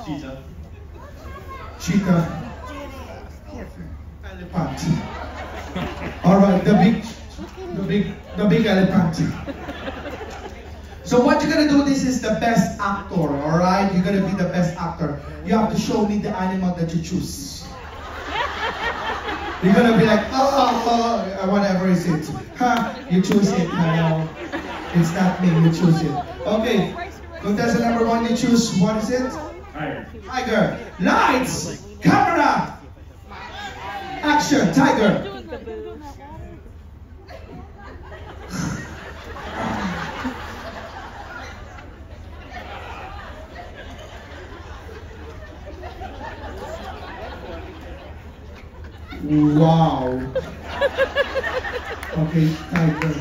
Cheetah. Cheetah. Elephant. All right, the big elephant. So what you're gonna do? This is the best actor. All right, you're gonna be the best actor. You have to show me the animal that you choose. You're gonna be like, whatever is it? Huh? You choose it. No, it's not me. You choose it. Okay. Contestant number 1, you choose. What is it? Tiger. Tiger. Lights, camera, action. Tiger. Wow. Okay, tiger.